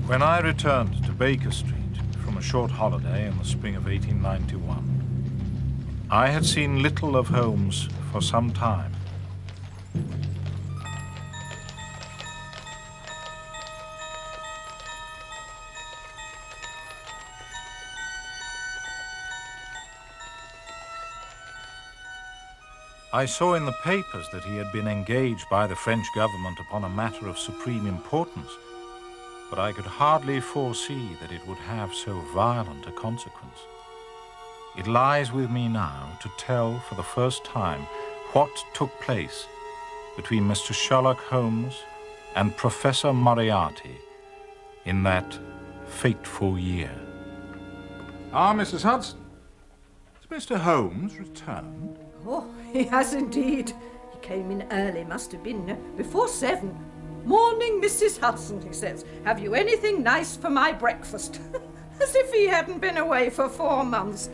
When I returned to Baker Street from a short holiday in the spring of 1891, I had seen little of Holmes for some time. I saw in the papers that he had been engaged by the French government upon a matter of supreme importance, but I could hardly foresee that it would have so violent a consequence. It lies with me now to tell for the first time what took place between Mr. Sherlock Holmes and Professor Moriarty in that fateful year. Ah, Mrs. Hudson. Has Mr. Holmes returned? Oh, he has indeed. He came in early, must have been before 7. "Morning, Mrs. Hudson," he says. "Have you anything nice for my breakfast?" As if he hadn't been away for 4 months.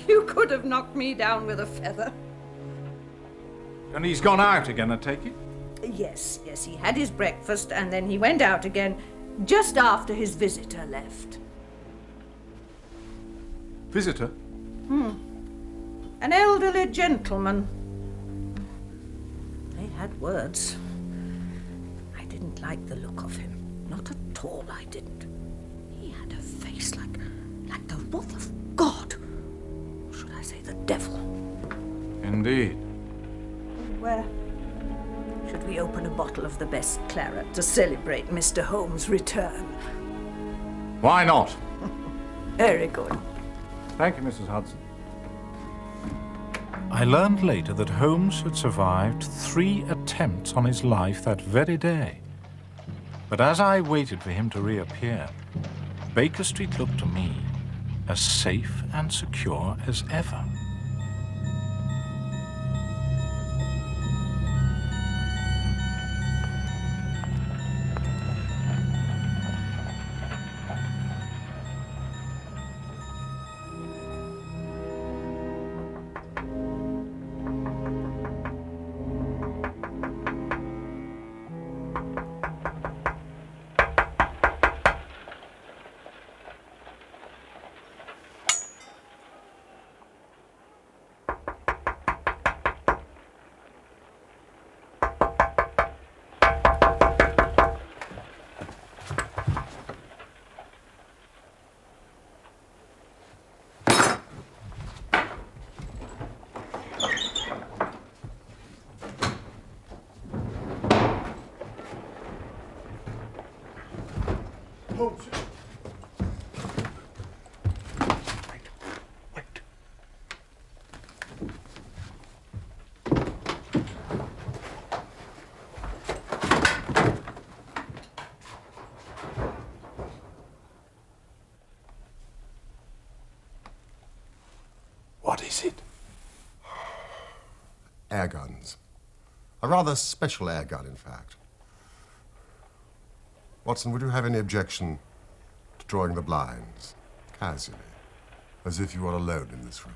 You could have knocked me down with a feather. And he's gone out again, I take it? Yes, he had his breakfast and then he went out again just after his visitor left. Visitor? An elderly gentleman. They had words. I didn't like the look of him. Not at all, I didn't. He had a face like the wrath of God. Or should I say the devil? Indeed. Where should we open a bottle of the best claret to celebrate Mr. Holmes' return? Why not? Very good. Thank you, Mrs. Hudson. I learned later that Holmes had survived 3 attempts on his life that very day. But as I waited for him to reappear, Baker Street looked to me as safe and secure as ever. Holmes. Wait. What is it? Air guns. A rather special air gun, in fact. Watson, would you have any objection to drawing the blinds, casually, as if you were alone in this room?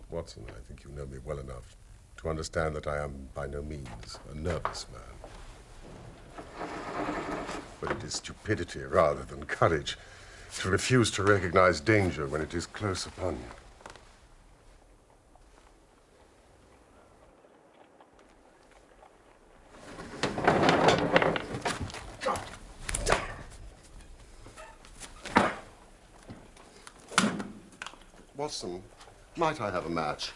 Watson, I think you know me well enough to understand that I am by no means a nervous man. But it is stupidity rather than courage to refuse to recognize danger when it is close upon you. Watson, might I have a match?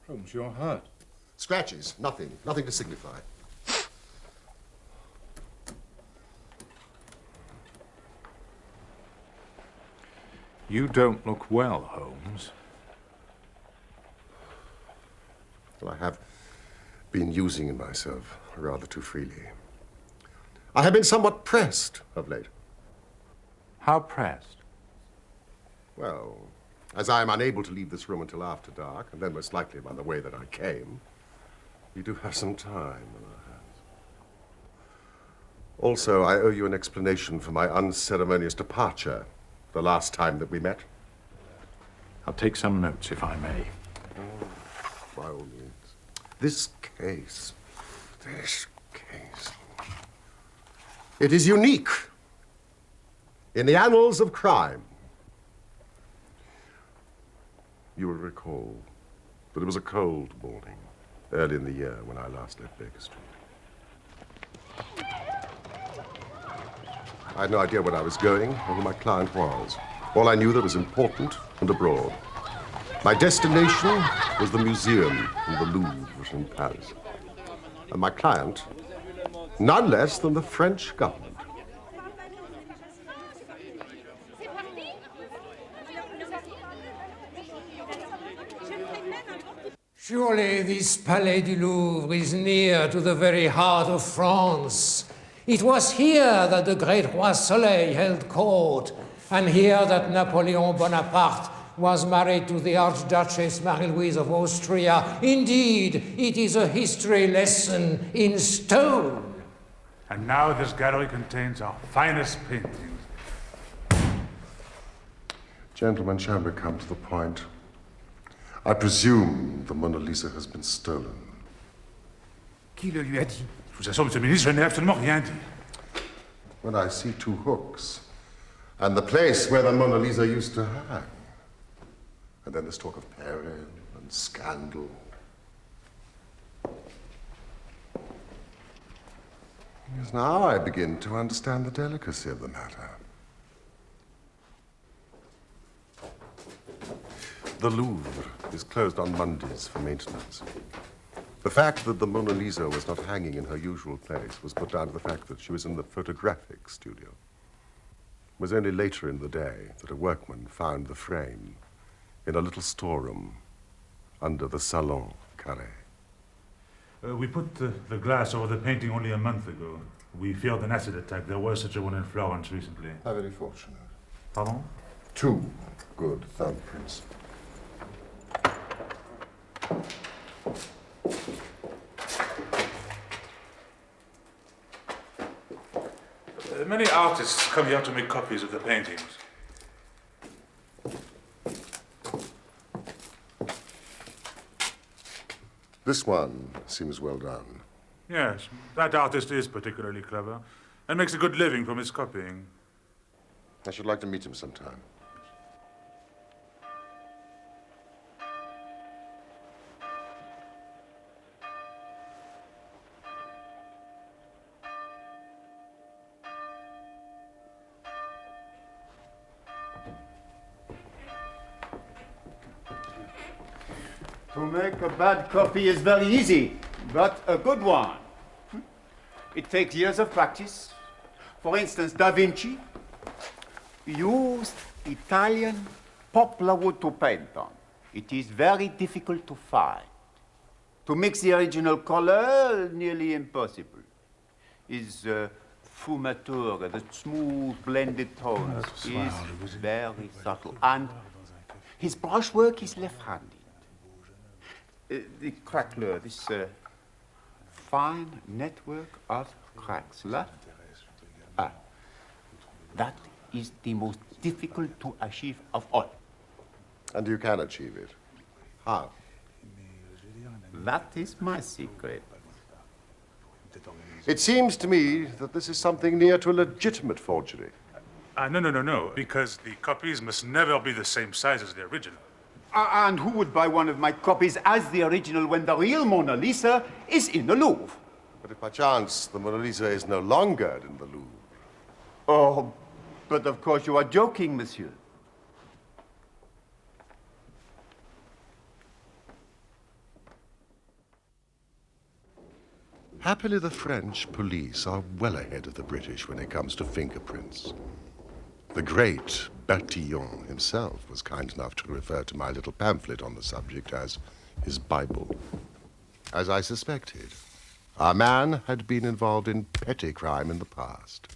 Holmes, you're hurt. Scratches, nothing to signify. You don't look well, Holmes. Well, I have been using myself rather too freely. I have been somewhat pressed of late. How pressed? Well, as I am unable to leave this room until after dark, and then most likely by the way that I came, we do have some time on our hands. Also, I owe you an explanation for my unceremonious departure the last time that we met. I'll take some notes, if I may. By all means. This case. It is unique in the annals of crime. You will recall that it was a cold morning, early in the year, when I last left Baker Street. I had no idea where I was going or who my client was. All I knew that was important and abroad. My destination was the museum in the Louvre in Paris. And my client, none less than the French government. Surely this Palais du Louvre is near to the very heart of France. It was here that the great Roi Soleil held court, and here that Napoleon Bonaparte was married to the Archduchess Marie-Louise of Austria. Indeed, it is a history lesson in stone. And now this gallery contains our finest paintings. Gentlemen, shall we come to the point? I presume the Mona Lisa has been stolen. Qui le lui a dit? Je vous assure, Monsieur le Ministre, je n'ai absolument rien dit. When I see two hooks and the place where the Mona Lisa used to hang, and then there's talk of peril and scandal. Yes, now I begin to understand the delicacy of the matter. The Louvre is closed on Mondays for maintenance. The fact that the Mona Lisa was not hanging in her usual place was put down to the fact that she was in the photographic studio. It was only later in the day that a workman found the frame in a little storeroom under the Salon Carré. We put the glass over the painting only a month ago. We feared an acid attack. There was such a one in Florence recently. How very fortunate. Pardon? 2 good thumbprints. Many artists come here to make copies of the paintings. This one seems well done. Yes, that artist is particularly clever and makes a good living from his copying. I should like to meet him sometime. To make a bad copy is very easy, but a good one. It takes years of practice. For instance, Da Vinci used Italian poplar wood to paint on. It is very difficult to find. To mix the original color, nearly impossible. His fumature, the smooth blended tones, is very subtle. And his brushwork is left-handed. The crackler, this fine network of cracks. That is the most difficult to achieve of all. And you can achieve it. How? That is my secret. It seems to me that this is something near to a legitimate forgery. No, because the copies must never be the same size as the original. And who would buy one of my copies as the original when the real Mona Lisa is in the Louvre? But if by chance the Mona Lisa is no longer in the Louvre, Oh, But of course you are joking, monsieur. Happily, the French police are well ahead of the British when it comes to fingerprints. The great Bertillon himself was kind enough to refer to my little pamphlet on the subject as his Bible. As I suspected, our man had been involved in petty crime in the past.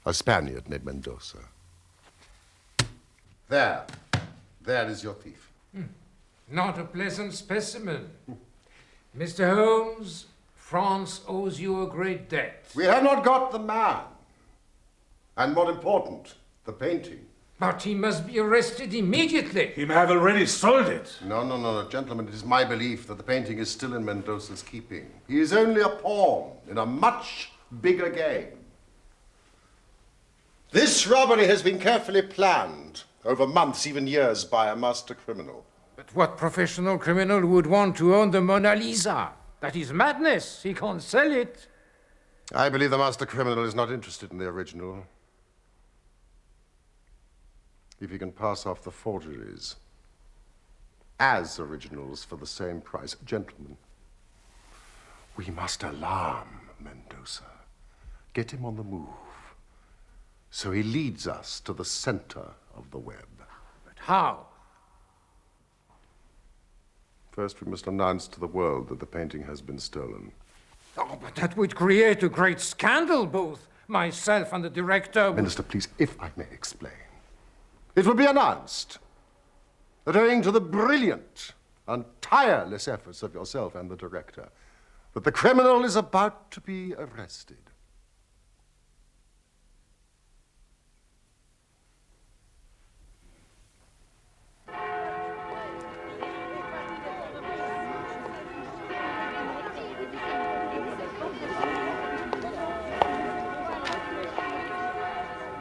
A Spaniard named Mendoza. There is your thief. Not a pleasant specimen. Mr. Holmes, France owes you a great debt. We have not got the man. And more important, the painting. But he must be arrested immediately. He may have already sold it. No, gentlemen, it is my belief that the painting is still in Mendoza's keeping. He is only a pawn in a much bigger game. This robbery has been carefully planned over months, even years, by a master criminal. But what professional criminal would want to own the Mona Lisa? That is madness. He can't sell it. I believe the master criminal is not interested in the original. If he can pass off the forgeries as originals for the same price. Gentlemen, we must alarm Mendoza. Get him on the move. So he leads us to the center of the web. But how? First, we must announce to the world that the painting has been stolen. Oh, but that would create a great scandal, both myself and the director would... Minister, please, if I may explain. It will be announced that owing to the brilliant and tireless efforts of yourself and the director, that the criminal is about to be arrested.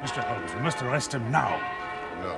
Mr. Holmes, we must arrest him now. No.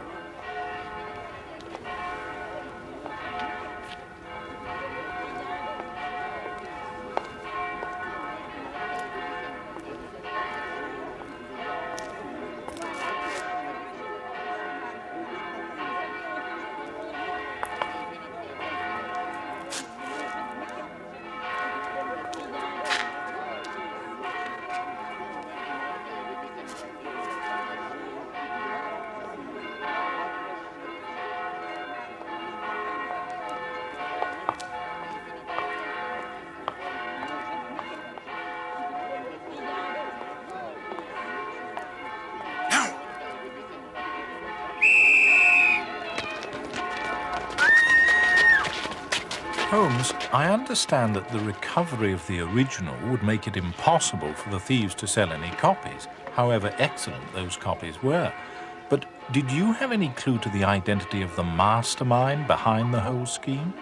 Holmes, I understand that the recovery of the original would make it impossible for the thieves to sell any copies, however excellent those copies were. But did you have any clue to the identity of the mastermind behind the whole scheme?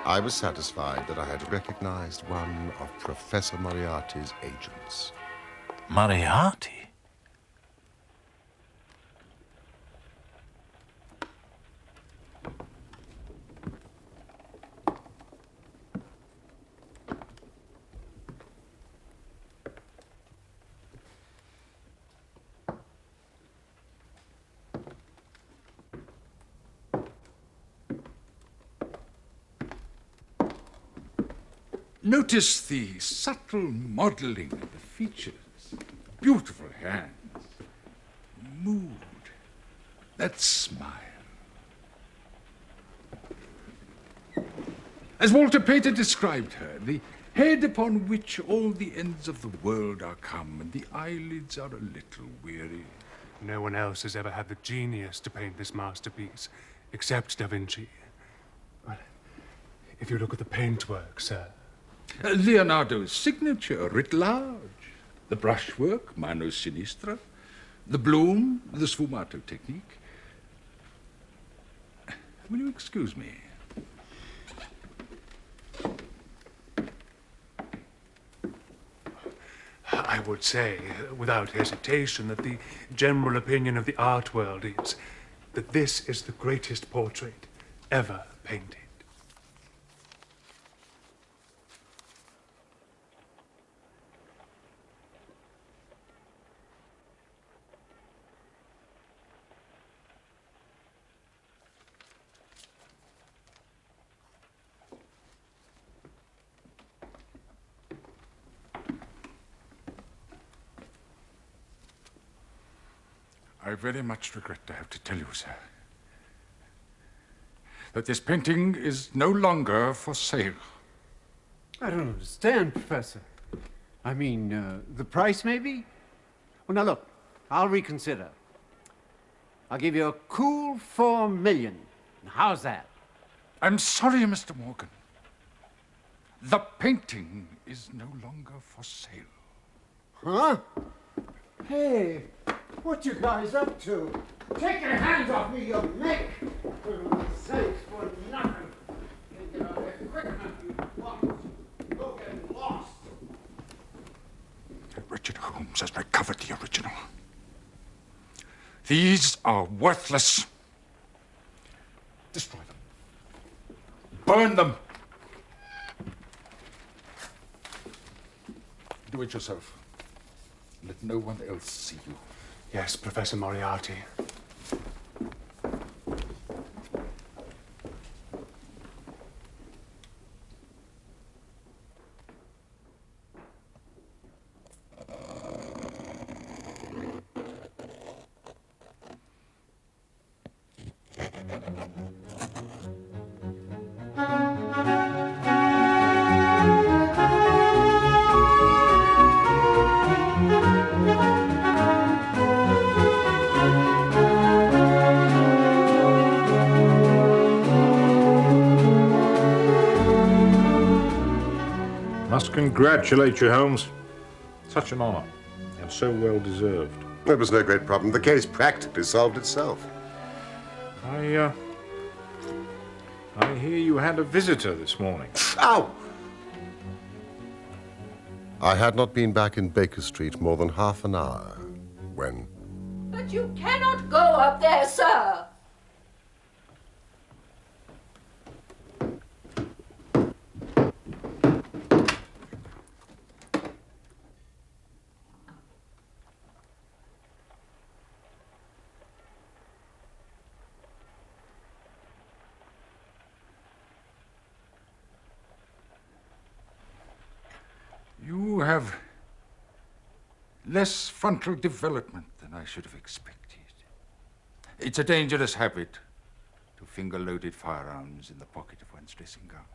I was satisfied that I had recognized one of Professor Moriarty's agents. Moriarty? Notice the subtle modeling of the features. Beautiful hands. Mood. That smile. As Walter Pater described her, the head upon which all the ends of the world are come, and the eyelids are a little weary. No one else has ever had the genius to paint this masterpiece, except Da Vinci. Well, if you look at the paintwork, sir. Leonardo's signature, writ large. The brushwork, mano sinistra. The bloom, the sfumato technique. Will you excuse me? I would say, without hesitation, that the general opinion of the art world is that this is the greatest portrait ever painted. I very much regret to have to tell you, sir, that this painting is no longer for sale. I don't understand, Professor. I mean, the price, maybe? Well, now look, I'll reconsider. I'll give you a cool $4 million. How's that? I'm sorry, Mr. Morgan. The painting is no longer for sale. Huh? Hey, what you guys up to? Take your hands off me, you Mick! For sakes, for nothing. Get out of there quick, you bums. Go get lost. Richard Holmes has recovered the original. These are worthless. Destroy them. Burn them. Do it yourself. Let no one else see you. Yes, Professor Moriarty. Must congratulate you, Holmes. Such an honor, and so well deserved. That was no great problem. The case practically solved itself. I hear you had a visitor this morning. Ow! I had not been back in Baker Street more than half an hour when... But you cannot go up there, sir. You have less frontal development than I should have expected. It's a dangerous habit to finger loaded firearms in the pocket of one's dressing gown.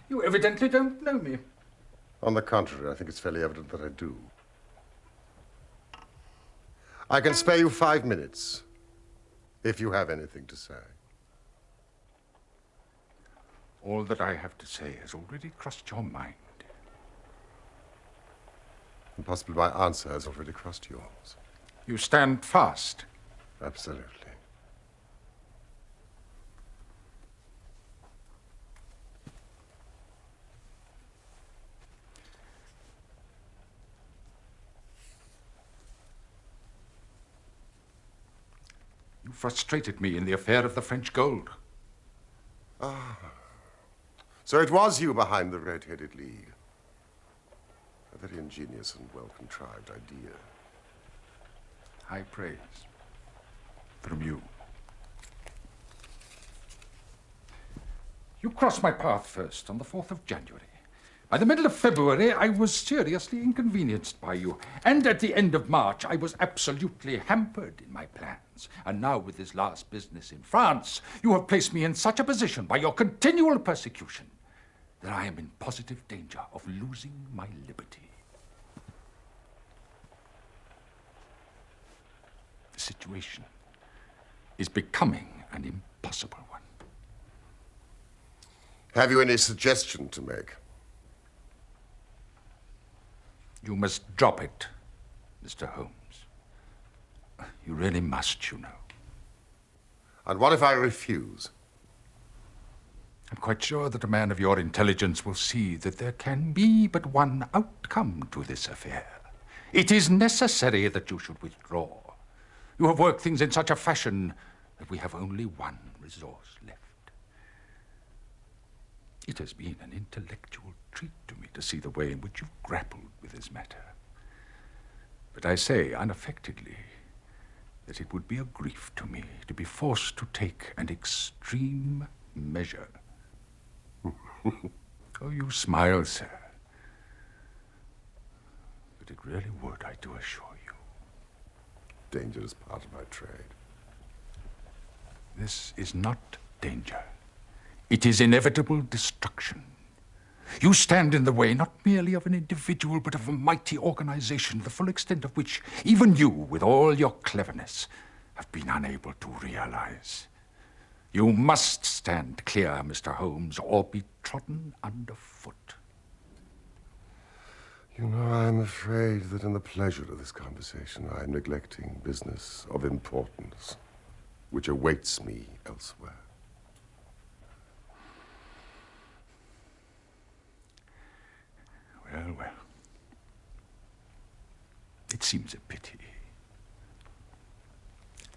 You evidently don't know me. On the contrary, I think it's fairly evident that I do. I can spare you 5 minutes, if you have anything to say. All that I have to say has already crossed your mind. And possibly my answer has already crossed yours. You stand fast. Absolutely. You frustrated me in the affair of the French gold. Ah. So it was you behind the Red-Headed League. A very ingenious and well-contrived idea. High praise from you. You crossed my path first on the 4th of January. By the middle of February, I was seriously inconvenienced by you. And at the end of March, I was absolutely hampered in my plans. And now, with this last business in France, you have placed me in such a position by your continual persecution that I am in positive danger of losing my liberty. The situation is becoming an impossible one. Have you any suggestion to make? You must drop it, Mr. Holmes. You really must, you know. And what if I refuse? I'm quite sure that a man of your intelligence will see that there can be but one outcome to this affair. It is necessary that you should withdraw. You have worked things in such a fashion that we have only one resource left. It has been an intellectual treat to me to see the way in which you've grappled with this matter. But I say unaffectedly that it would be a grief to me to be forced to take an extreme measure. Oh, you smile, sir. But it really would, I do assure you. Danger is part of my trade. This is not danger. It is inevitable destruction. You stand in the way not merely of an individual, but of a mighty organization, the full extent of which even you, with all your cleverness, have been unable to realize. You must stand clear, Mr. Holmes, or be trodden underfoot. You know, I'm afraid that in the pleasure of this conversation, I'm neglecting business of importance, which awaits me elsewhere. Well, well. It seems a pity.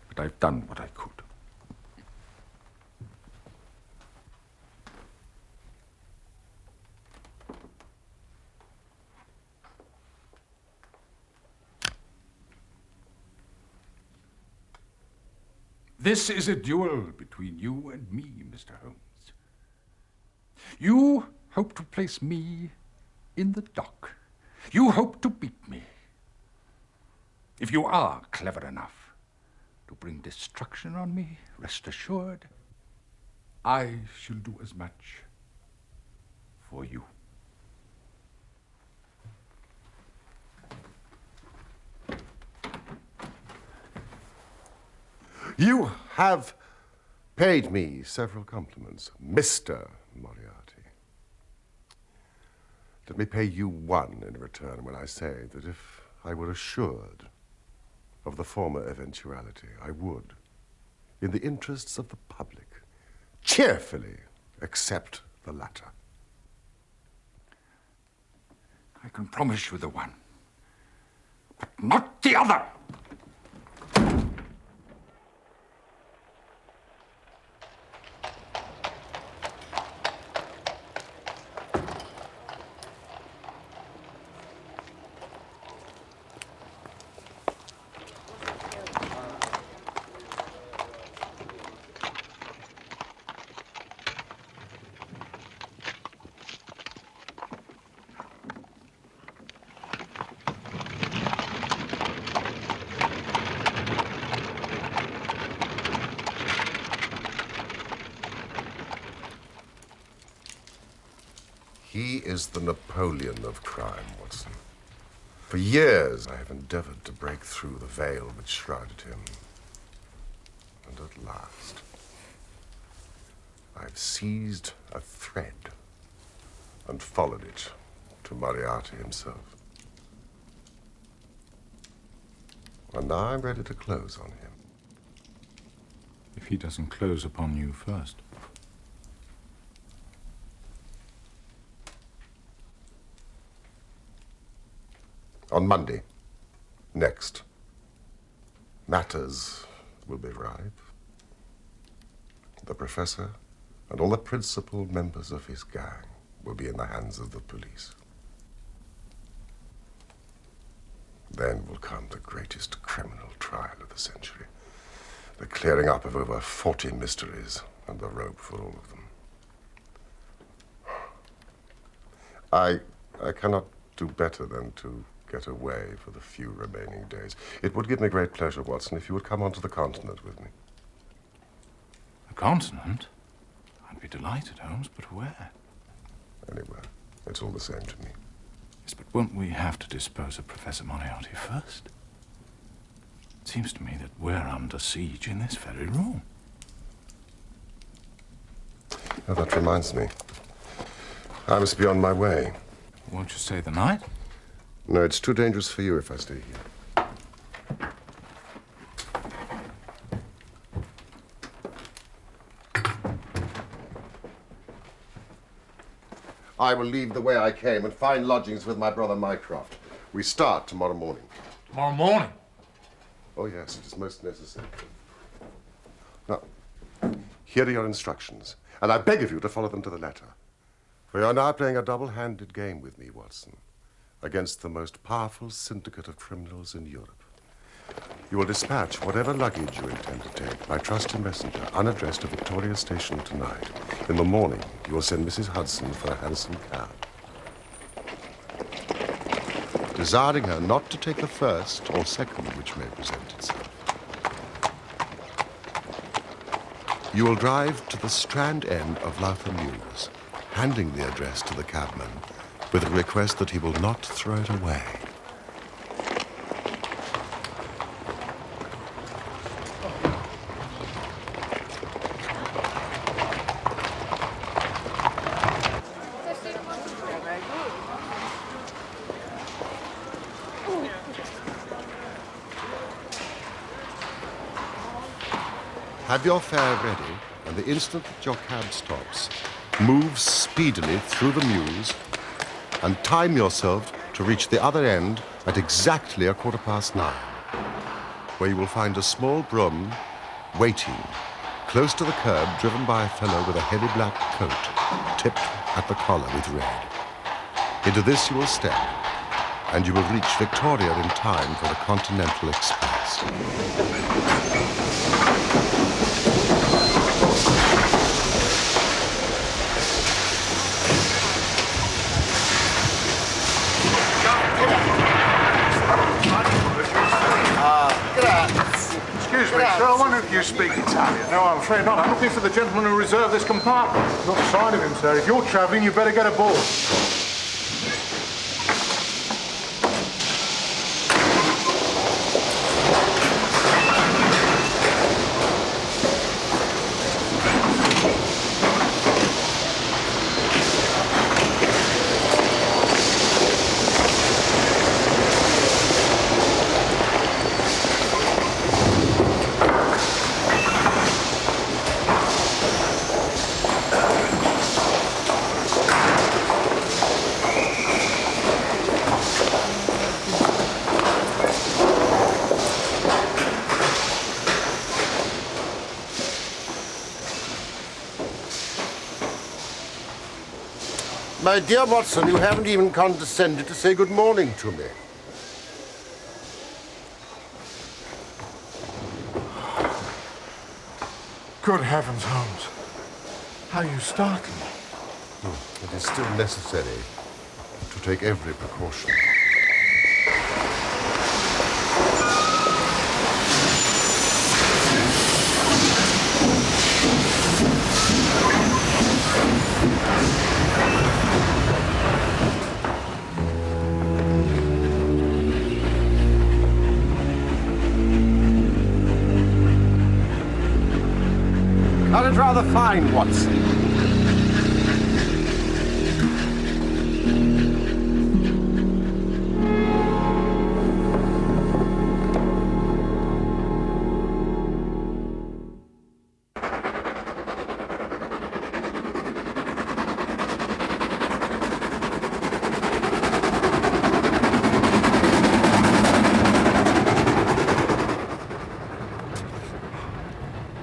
But I've done what I could. This is a duel between you and me, Mr. Holmes. You hope to place me in the dock. You hope to beat me. If you are clever enough to bring destruction on me, rest assured, I shall do as much for you. You have paid me several compliments, Mr. Moriarty. Let me pay you one in return when I say that if I were assured of the former eventuality, I would, in the interests of the public, cheerfully accept the latter. I can promise you the one, but not the other. He is the Napoleon of crime, Watson. For years I have endeavored to break through the veil which shrouded him. And at last, I've seized a thread and followed it to Moriarty himself. And now I'm ready to close on him. If he doesn't close upon you first. On Monday, next, matters will be ripe. The professor and all the principal members of his gang will be in the hands of the police. Then will come the greatest criminal trial of the century. The clearing up of over 40 mysteries and the rope for all of them. I cannot do better than to get away for the few remaining days. It would give me great pleasure, Watson, if you would come onto the continent with me. The continent? I'd be delighted, Holmes, but where? Anywhere. It's all the same to me. Yes, but won't we have to dispose of Professor Moriarty first? It seems to me that we're under siege in this very room. Oh, that reminds me. I must be on my way. Won't you stay the night? No, it's too dangerous for you if I stay here. I will leave the way I came and find lodgings with my brother Mycroft. We start tomorrow morning. Tomorrow morning? Oh, yes, it is most necessary. Now, here are your instructions, and I beg of you to follow them to the letter. For you're now playing a double-handed game with me, Watson, against the most powerful syndicate of criminals in Europe. You will dispatch whatever luggage you intend to take by trusty messenger, unaddressed to Victoria Station tonight. In the morning, you will send Mrs. Hudson for a hansom cab, desiring her not to take the first or second which may present itself. You will drive to the Strand end of La Mews, handing the address to the cabman with a request that he will not throw it away. Have your fare ready, and the instant that your cab stops, move speedily through the mews and time yourself to reach the other end at exactly 9:15, where you will find a small brougham waiting close to the curb, driven by a fellow with a heavy black coat tipped at the collar with red. Into this you will step, and you will reach Victoria in time for the Continental Express. Excuse me, sir, I wonder if you speak Italian. No, I'm afraid not. I'm looking for the gentleman who reserved this compartment. Not a sign of him, sir. If you're travelling, you better get aboard. My dear Watson, you haven't even condescended to say good morning to me. Good heavens, Holmes. How you startled me. It is still necessary to take every precaution. I'd rather fine, Watson.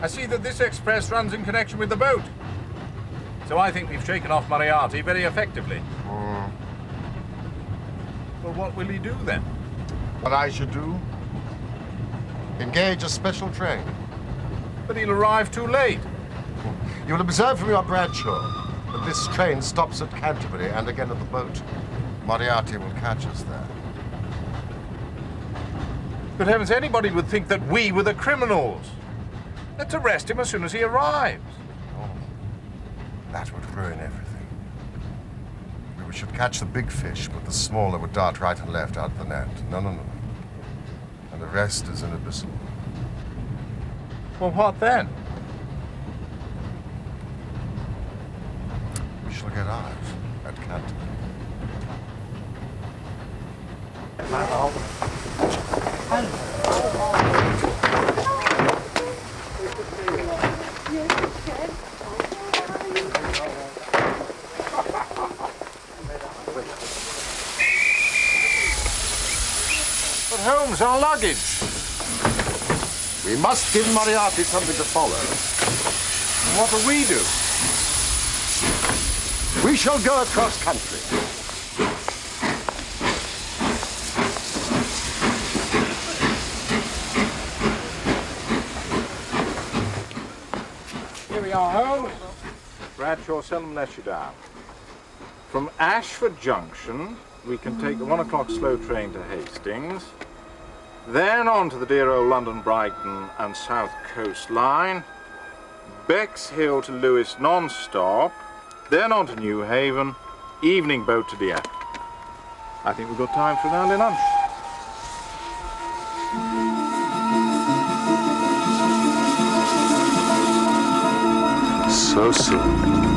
I see that this express runs in connection with the boat. So I think we've shaken off Moriarty very effectively. Well, what will he do then? What I should do? Engage a special train. But he'll arrive too late. You'll observe from your Bradshaw that this train stops at Canterbury and again at the boat. Moriarty will catch us there. Good heavens, anybody would think that we were the criminals. Let's arrest him as soon as he arrives. Oh, that would ruin everything. We should catch the big fish, but the smaller would dart right and left out of the net. No. And the rest is inadmissible. Well, what then? We shall get out at Canterbury. But Holmes, our luggage. We must give Moriarty something to follow. What will we do? We shall go across country. Here we are, Holmes. Bradshaw seldom lets you down. From Ashford Junction, we can take the 1 o'clock slow train to Hastings, then on to the dear old London, Brighton and South Coast line, Bexhill to Lewes non-stop, then on to New Haven, evening boat to Dieppe. I think we've got time for an early lunch. So soon.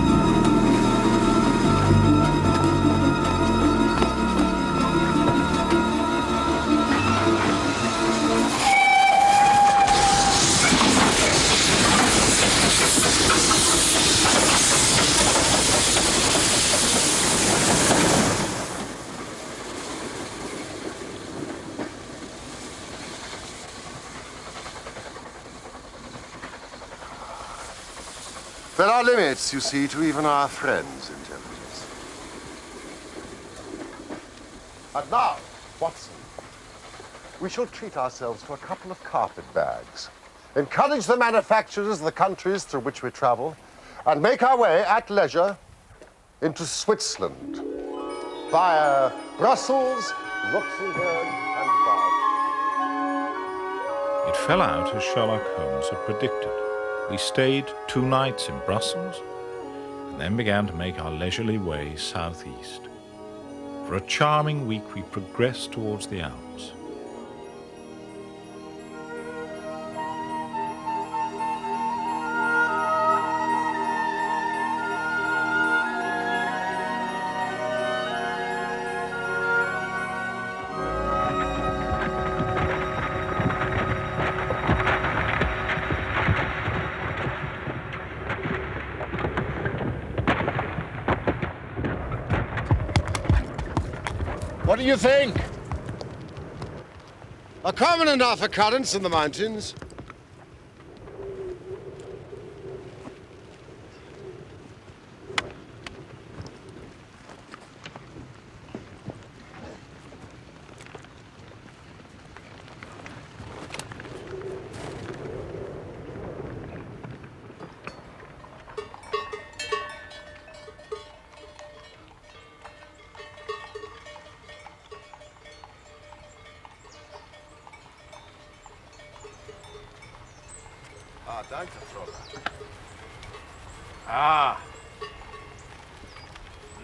There are limits, you see, to even our friends' intelligence. And now, Watson, we shall treat ourselves to a couple of carpet bags, encourage the manufacturers of the countries through which we travel, and make our way at leisure into Switzerland via Brussels, Luxembourg, and Basel. It fell out as Sherlock Holmes had predicted. We stayed 2 nights in Brussels and then began to make our leisurely way southeast. For a charming week we progressed towards the Alps. What do you think? A common enough occurrence in the mountains. Ah,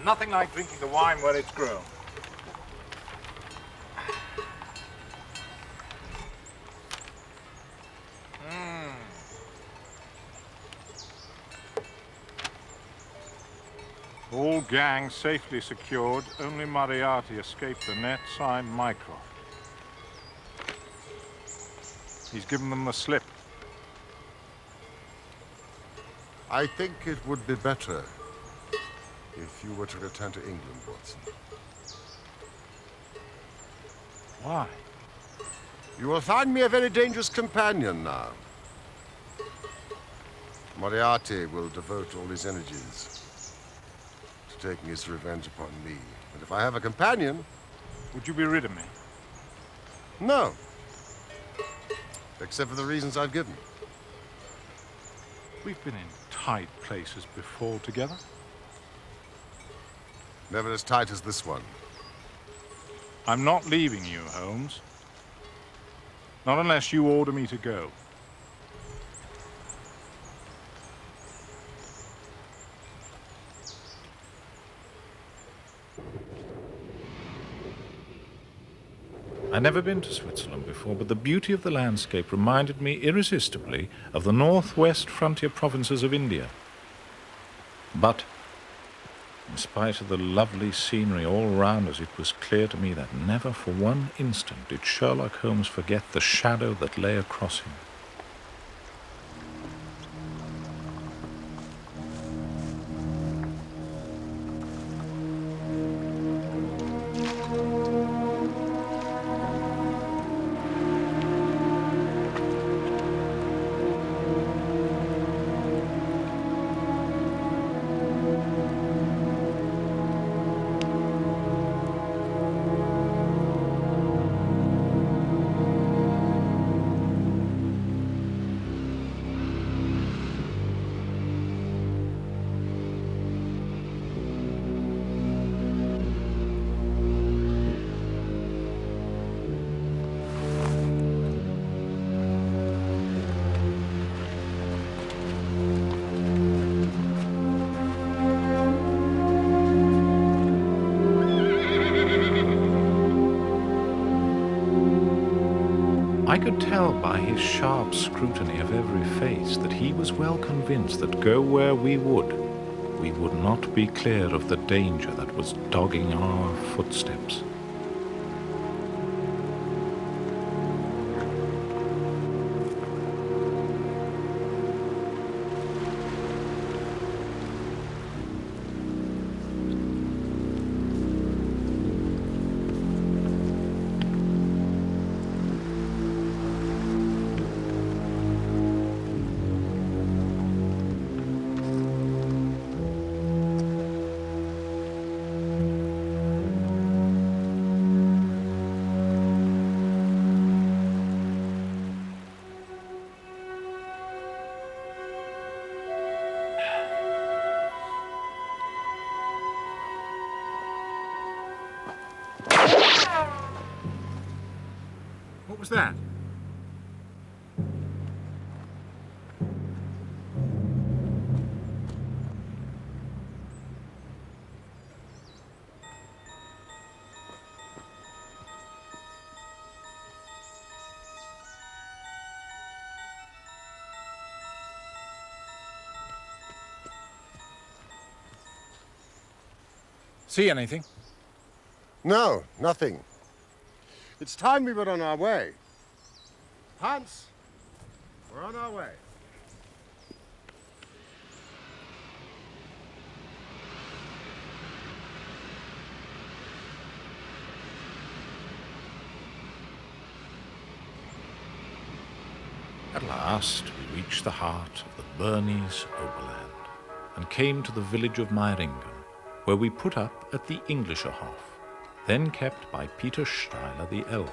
nothing like drinking the wine where it's grown. All gangs safely secured, only Moriarty escaped the net, signed Mycroft. He's given them the slip. I think it would be better if you were to return to England, Watson. Why? You will find me a very dangerous companion now. Moriarty will devote all his energies to taking his revenge upon me. And if I have a companion... Would you be rid of me? No. Except for the reasons I've given. We've been in tight places before together. Never as tight as this one. I'm not leaving you, Holmes. Not unless you order me to go. I'd never been to Switzerland before, but the beauty of the landscape reminded me irresistibly of the northwest frontier provinces of India. But, in spite of the lovely scenery all round us, it was clear to me that never for one instant did Sherlock Holmes forget the shadow that lay across him. I could tell by his sharp scrutiny of every face that he was well convinced that go where we would not be clear of the danger that was dogging our footsteps. What was that? See anything? No, nothing. It's time we were on our way. Hans, we're on our way. At last we reached the heart of the Bernese Oberland and came to the village of Meiringen, where we put up at the Englischerhof, then kept by Peter Steiler the elder.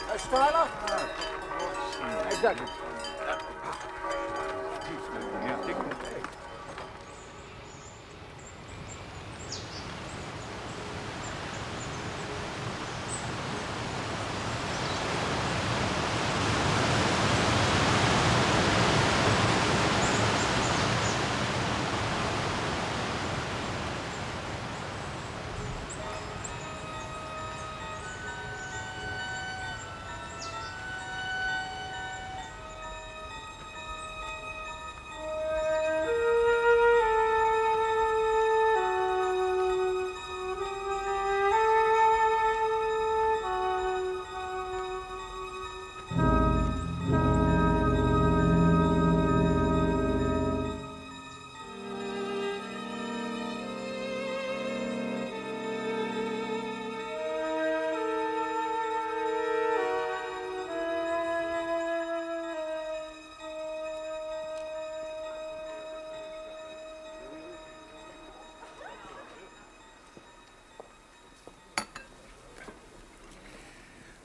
Herr Steiler? Exactly.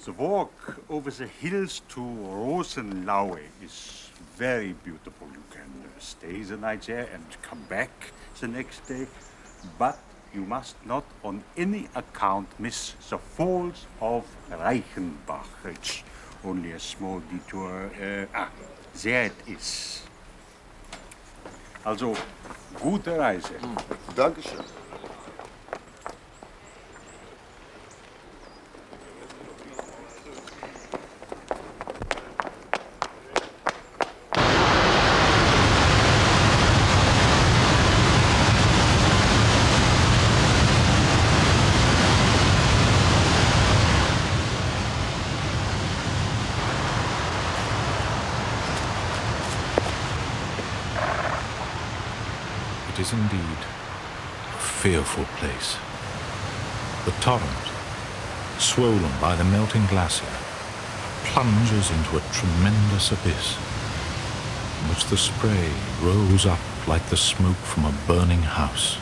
The walk over the hills to Rosenlaue is very beautiful. You can stay the night there and come back the next day. But you must not on any account miss the Falls of Reichenbach. It's only a small detour. There it is. Also, gute Reise. Dankeschön. It is indeed a fearful place. The torrent, swollen by the melting glacier, plunges into a tremendous abyss, in which the spray rose up like the smoke from a burning house.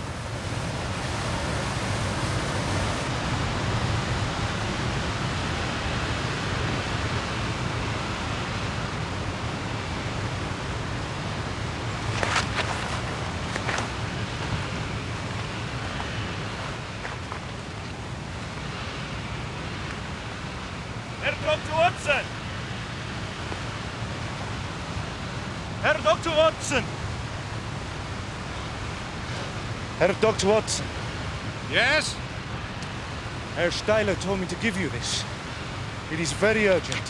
Er kommt zu uns! Watson! Herr Dr. Watson. Yes? Herr Steiler told me to give you this. It is very urgent.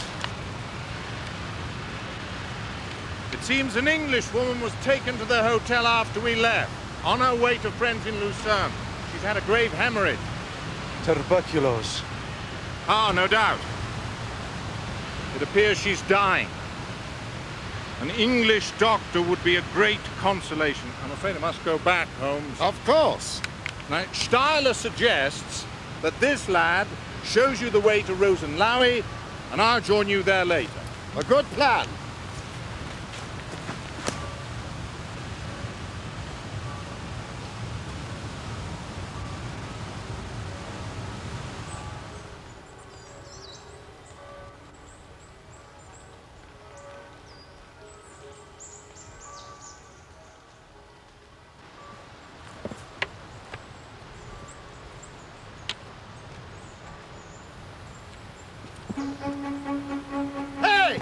It seems an English woman was taken to the hotel after we left, on her way to friends in Lucerne. She's had a grave hemorrhage. Tuberculosis. Ah, no doubt. It appears she's dying. An English doctor would be a great consolation. I'm afraid I must go back, Holmes. Of course. Now, Steiler suggests that this lad shows you the way to Rosenlaui, and I'll join you there later. A good plan. Hey!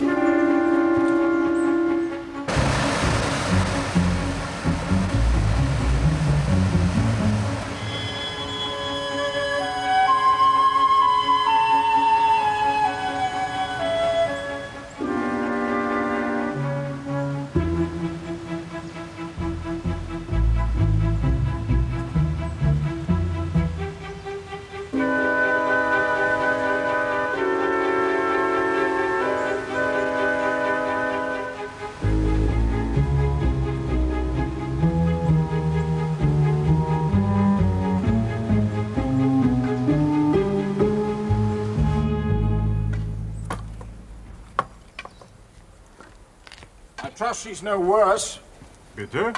I trust she's no worse. Bitte?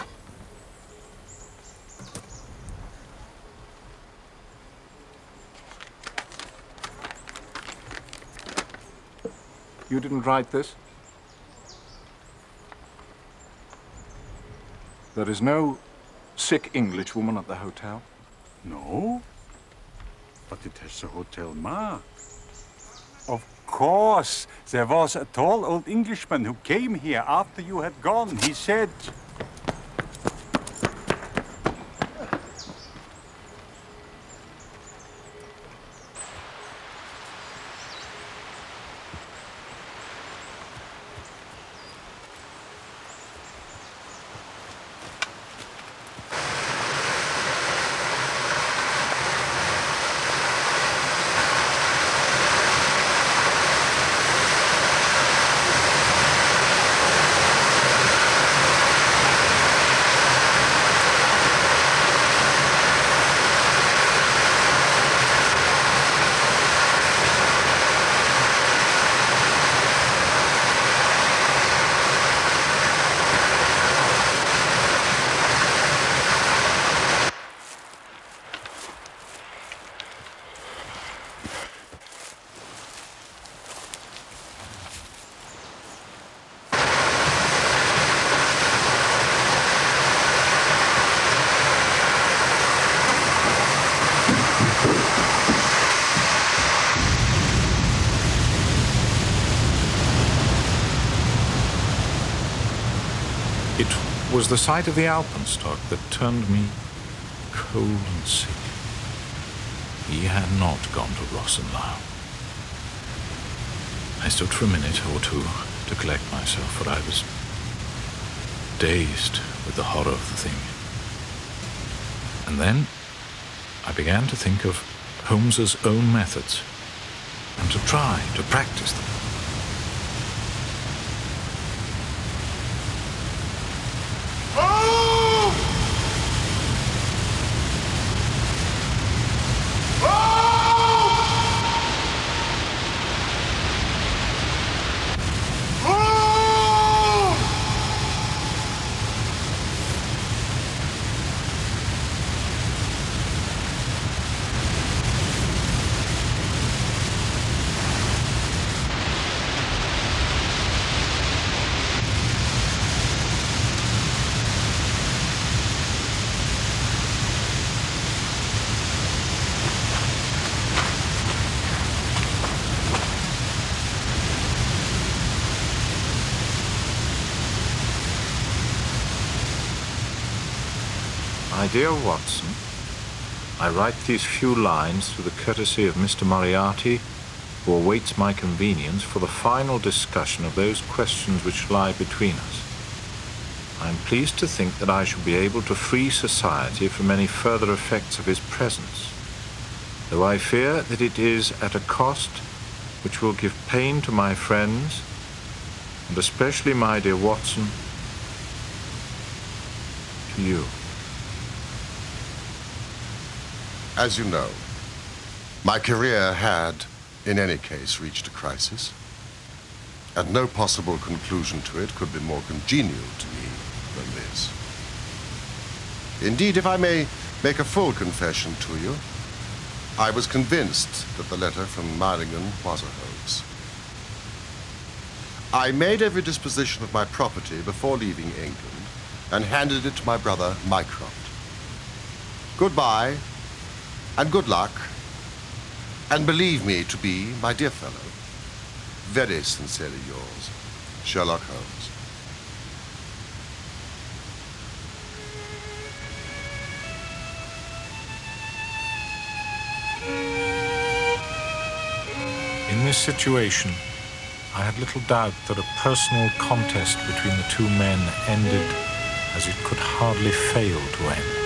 You didn't write this? There is no sick English woman at the hotel? No, but it has a hotel mark. Of course, there was a tall old Englishman who came here after you had gone. He said... It was the sight of the alpenstock that turned me cold and sick. He had not gone to Rosenlau. I stood for a minute or two to collect myself, for I was dazed with the horror of the thing. And then I began to think of Holmes's own methods and to try to practice them. My dear Watson, I write these few lines through the courtesy of Mr. Moriarty, who awaits my convenience for the final discussion of those questions which lie between us. I am pleased to think that I shall be able to free society from any further effects of his presence, though I fear that it is at a cost which will give pain to my friends, and especially, my dear Watson, to you. As you know, my career had, in any case, reached a crisis, and no possible conclusion to it could be more congenial to me than this. Indeed, if I may make a full confession to you, I was convinced that the letter from Meiringen was a hoax. I made every disposition of my property before leaving England and handed it to my brother Mycroft. Goodbye, and good luck, and believe me to be, my dear fellow, very sincerely yours, Sherlock Holmes. In this situation, I had little doubt that a personal contest between the two men ended as it could hardly fail to end.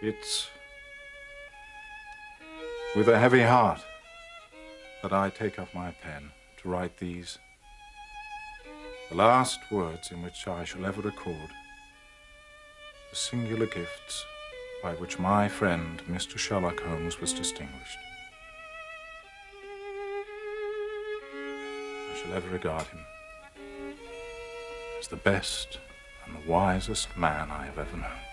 It's with a heavy heart that I take up my pen to write these, the last words in which I shall ever record the singular gifts by which my friend, Mr. Sherlock Holmes, was distinguished. I shall ever regard him as the best and the wisest man I have ever known.